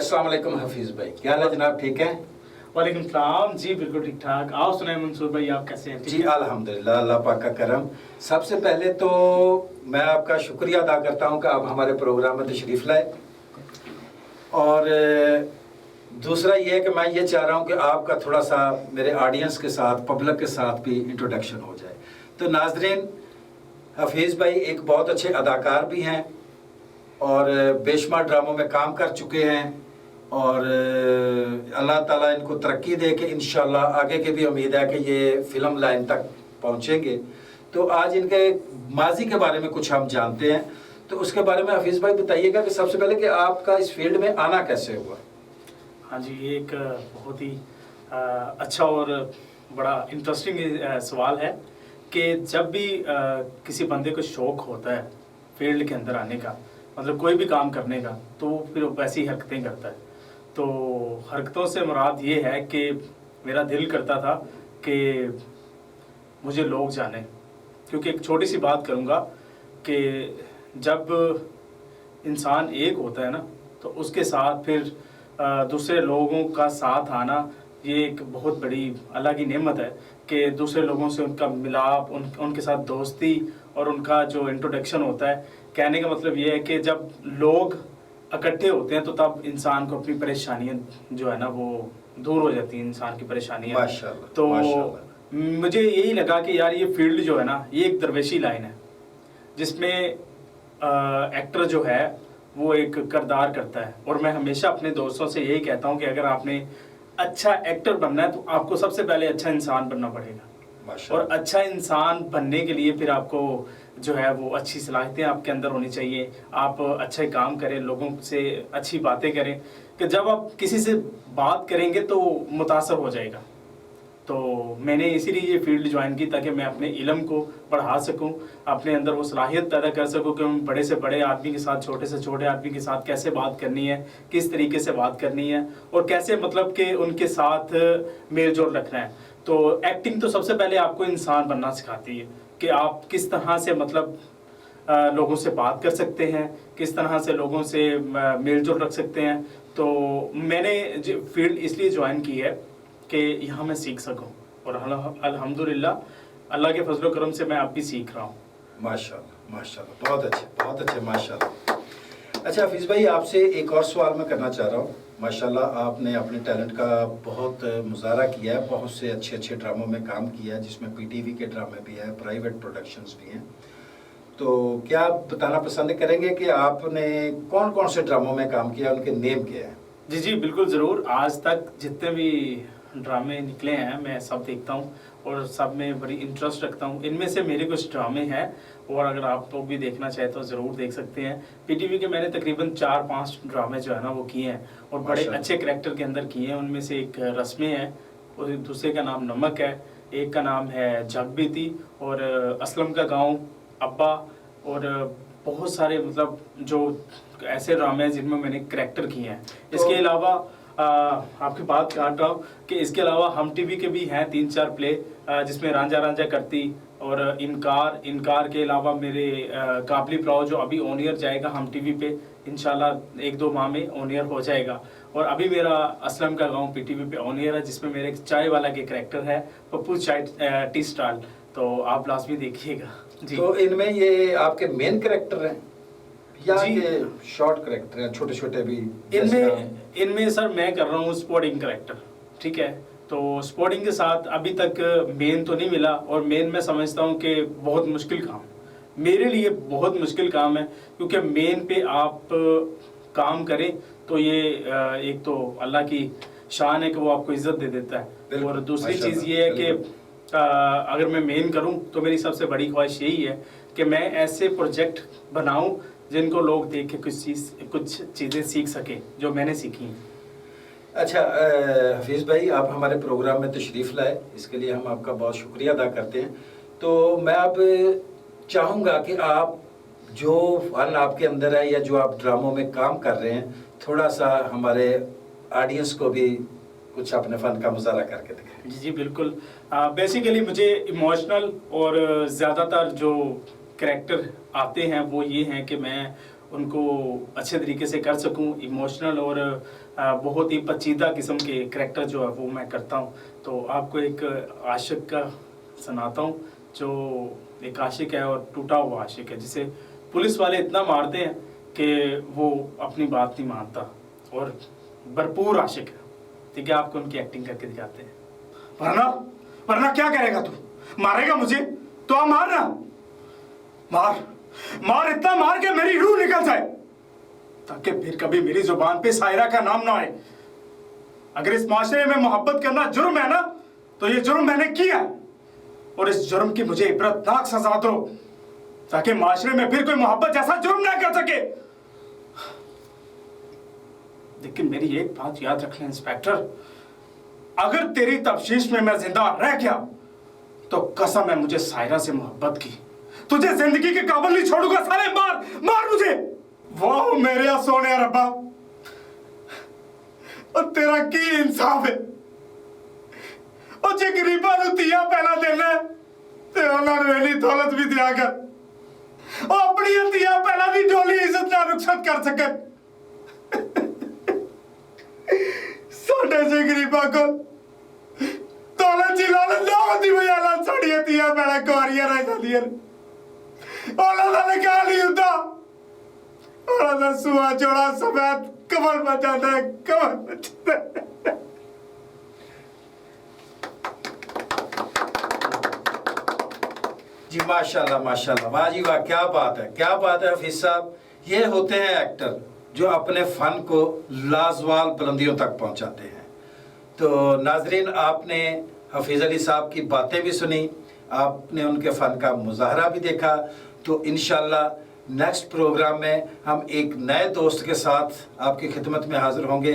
अस्सलाम वालेकुम हफीज़ भाई, क्या हाल है जनाब, ठीक है? वालेकुम सलाम जी, बिल्कुल ठीक ठाक। आप सुनाए मंसूर भाई, आप कैसे हैं? जी अल्हम्दुलिल्लाह, अल्लाह पाक का करम। सबसे पहले तो मैं आपका शुक्रिया अदा करता हूं कि आप हमारे प्रोग्राम में तशरीफ़ लाए, और दूसरा ये है कि मैं ये चाह रहा हूं कि आपका थोड़ा सा मेरे ऑडियंस के साथ, पब्लिक के साथ भी इंट्रोडक्शन हो जाए। तो नाजरीन, हफीज़ भाई एक बहुत अच्छे अदाकार भी हैं और बेशुमार ड्रामों में काम कर चुके हैं, और अल्लाह ताला इनको तरक्की दे के इंशाल्लाह आगे की भी उम्मीद है कि ये फ़िल्म लाइन तक पहुंचेंगे। तो आज इनके माजी के बारे में कुछ हम जानते हैं, तो उसके बारे में हफीज़ भाई बताइएगा कि सबसे पहले कि आपका इस फील्ड में आना कैसे हुआ? हाँ जी, ये एक बहुत ही अच्छा और बड़ा इंटरेस्टिंग सवाल है कि जब भी किसी बंदे को शौक़ होता है फील्ड के अंदर आने का, मतलब कोई भी काम करने का, तो फिर वैसी हरकतें करता है। तो हरकतों से मुराद ये है कि मेरा दिल करता था कि मुझे लोग जाने, क्योंकि एक छोटी सी बात करूँगा कि जब इंसान एक होता है ना, तो उसके साथ फिर दूसरे लोगों का साथ आना, ये एक बहुत बड़ी अल्लाह की नेमत है कि दूसरे लोगों से उनका मिलाप, उनके साथ दोस्ती और उनका जो इंट्रोडक्शन होता है। कहने का मतलब ये है कि जब लोग इकट्ठे होते हैं तो तब इंसान को अपनी परेशानियां जो है ना वो दूर हो जाती हैं, इंसान की परेशानियां। माशाल्लाह, तो माशाल्लाह। मुझे यही लगा कि यार ये फील्ड जो है ना, ये एक दरवेशी लाइन है जिसमें एक्टर जो है वो एक किरदार करता है। और मैं हमेशा अपने दोस्तों से यही कहता हूँ कि अगर आपने अच्छा एक्टर बनना है तो आपको सबसे पहले अच्छा इंसान बनना पड़ेगा, और अच्छा इंसान बनने के लिए फिर आपको जो है वो अच्छी सलाहियतें आपके अंदर होनी चाहिए। आप अच्छे काम करें, लोगों से अच्छी बातें करें, कि जब आप किसी से बात करेंगे तो मुतासर हो जाएगा। तो मैंने इसीलिए ये फील्ड ज्वाइन की ताकि मैं अपने इल्म को बढ़ा सकूं, अपने अंदर वो सलाहियत पैदा कर सकूं कि मैं बड़े से बड़े आदमी के साथ, छोटे से छोटे आदमी के साथ कैसे बात करनी है, किस तरीके से बात करनी है, और कैसे मतलब कि उनके साथ मेल जोल रखना है। तो एक्टिंग तो सबसे पहले आपको इंसान बनना सिखाती है कि आप किस तरह से मतलब लोगों से बात कर सकते हैं, किस तरह से लोगों से मेल जोल रख सकते हैं। तो मैंने फील्ड इसलिए ज्वाइन की है कि यहाँ मैं सीख सकूँ, और अल्हम्दुलिल्लाह अल्लाह के फजल करम से मैं अब भी सीख रहा हूँ। माशाल्लाह, माशाल्लाह, बहुत अच्छे, बहुत अच्छे, माशाल्लाह। अच्छा हफीज़ भाई, आपसे एक और सवाल मैं करना चाह रहा हूँ। माशाल्लाह आपने अपने टैलेंट का बहुत मुजाहरा किया है, बहुत से अच्छे अच्छे ड्रामों में काम किया है, जिसमें पीटीवी के ड्रामे भी हैं, प्राइवेट प्रोडक्शंस भी हैं। तो क्या आप बताना पसंद करेंगे कि आपने कौन कौन से ड्रामों में काम किया, उनके नेम क्या हैं? जी जी बिल्कुल, ज़रूर। आज तक जितने भी ड्रामे निकले हैं मैं सब देखता हूँ और सब में बड़ी इंटरेस्ट रखता हूँ। इनमें से मेरे कुछ ड्रामे हैं, और अगर आप लोग भी देखना चाहें तो ज़रूर देख सकते हैं। पीटीवी के मैंने तकरीबन 4-5 ड्रामे जो है ना वो किए हैं, और बड़े अच्छे करैक्टर के अंदर किए हैं। उनमें से एक रस्में है, और दूसरे का नाम नमक है, एक का नाम है जग बीती, और असलम का गाँव, अब्बा, और बहुत सारे मतलब जो ऐसे ड्रामे हैं जिनमें मैंने करैक्टर किए हैं। इसके अलावा आपकी बात काट रहा हूँ कि इसके अलावा हम टीवी के भी हैं 3-4 प्ले, जिसमें रांझा रांझा करती और इनकार के अलावा मेरे काबली प्राव जो अभी ऑन ईयर जाएगा हम टीवी पे, इंशाल्लाह 1-2 माह में ऑन ईयर हो जाएगा। और अभी मेरा असलम का गांव पीटीवी पे ऑन ईयर है, जिसमें मेरे एक चाय वाला के करैक्टर है, पप्पू चाय टी स्टॉल। तो आप लाजमी देखिएगा जी। तो इनमें ये आपके मेन करैक्टर हैं या ये शॉर्ट करैक्टर हैं, छोटे छोटे भी? इनमें सर मैं कर रहा हूँ स्पोर्टिंग करैक्टर, ठीक है। तो स्पोर्टिंग के साथ अभी तक मेन तो नहीं मिला, और मेन मैं समझता हूँ कि बहुत मुश्किल काम, मेरे लिए बहुत मुश्किल काम है, क्योंकि मेन पे आप काम करें तो ये एक तो अल्लाह की शान है कि वो आपको इज्जत दे देता है, और दूसरी चीज़ ये है कि अगर मैं मेन करूं तो मेरी सबसे बड़ी ख्वाहिश यही है कि मैं ऐसे प्रोजेक्ट बनाऊं जिनको लोग देख के कुछ चीज़ें सीख सकें जो मैंने सीखी हैं। अच्छा हफीज़ भाई, आप हमारे प्रोग्राम में तशरीफ़ लाए, इसके लिए हम आपका बहुत शुक्रिया अदा करते हैं। तो मैं अब चाहूँगा कि आप जो फन आपके अंदर है या जो आप ड्रामों में काम कर रहे हैं, थोड़ा सा हमारे ऑडियंस को भी कुछ अपने फ़न का मुजाहरा करके दिखाएं। जी जी बिल्कुल। बेसिकली मुझे इमोशनल और ज़्यादातर जो करैक्टर आते हैं वो ये हैं कि मैं उनको अच्छे तरीके से कर सकूं, इमोशनल और बहुत ही पचीदा किस्म के करैक्टर जो है वो मैं करता हूँ। तो आपको एक आशिक का सुनाता हूँ, जो एक आशिक है और टूटा हुआ आशिक है, जिसे पुलिस वाले इतना मारते हैं कि वो अपनी बात नहीं मानता, और भरपूर आशिक है। ठीक है, आपको उनकी एक्टिंग करके दिखाते हैं। वरना वरना क्या करेगा तू? मारेगा मुझे? तो आप मारना, मार मार, इतना मार के मेरी रूह निकल जाए, ताकि फिर कभी मेरी जुबान पे सायरा का नाम ना आए। अगर इस माशरे में मोहब्बत करना जुर्म है ना, तो ये जुर्म मैंने किया है, और इस जुर्म की मुझे इबरतनाक सजा दो, ताकि माशरे में फिर कोई मोहब्बत जैसा जुर्म ना कर सके। लेकिन मेरी एक बात याद रखना इंस्पेक्टर, अगर तेरी तफ्तीश में मैं जिंदा रह गया तो कसम है मुझे सायरा से मोहब्बत की, तुझे जिंदगी के काबिल नहीं छोड़ूंगा। साले मार मार मुझे। वाह मेरे सोने रब्बा, और तेरा की इंसाफ है। और जे गरीबा नु दिया पहला देना है ते उन्होंने वेली दौलत भी दिया कर, और अपनी दिया पहला दी डोली इज्जत ना रुखसत कर सके। साडे जे गरीबा को दौलत जी लालच ना होती, वो यार साड़ियां दिया पहला कुआरियां रह जादियां, औला दा निकाल नहीं होता, औला दा सुआ जोड़ा सफेद कमल बचाता है, कमल बचाता है। जी माशाल्लाह माशाल्लाह, वाह जी वाह, क्या बात है, क्या बात है हफीज साहब। ये होते हैं एक्टर जो अपने फन को लाजवाल बुलंदियों तक पहुंचाते हैं। तो नाजरीन, आपने हफीज अली साहब की बातें भी सुनी, आपने उनके फ़न का मुजाहरा भी देखा। तो इंशाल्लाह नेक्स्ट प्रोग्राम में हम एक नए दोस्त के साथ आपकी खिदमत में हाजिर होंगे।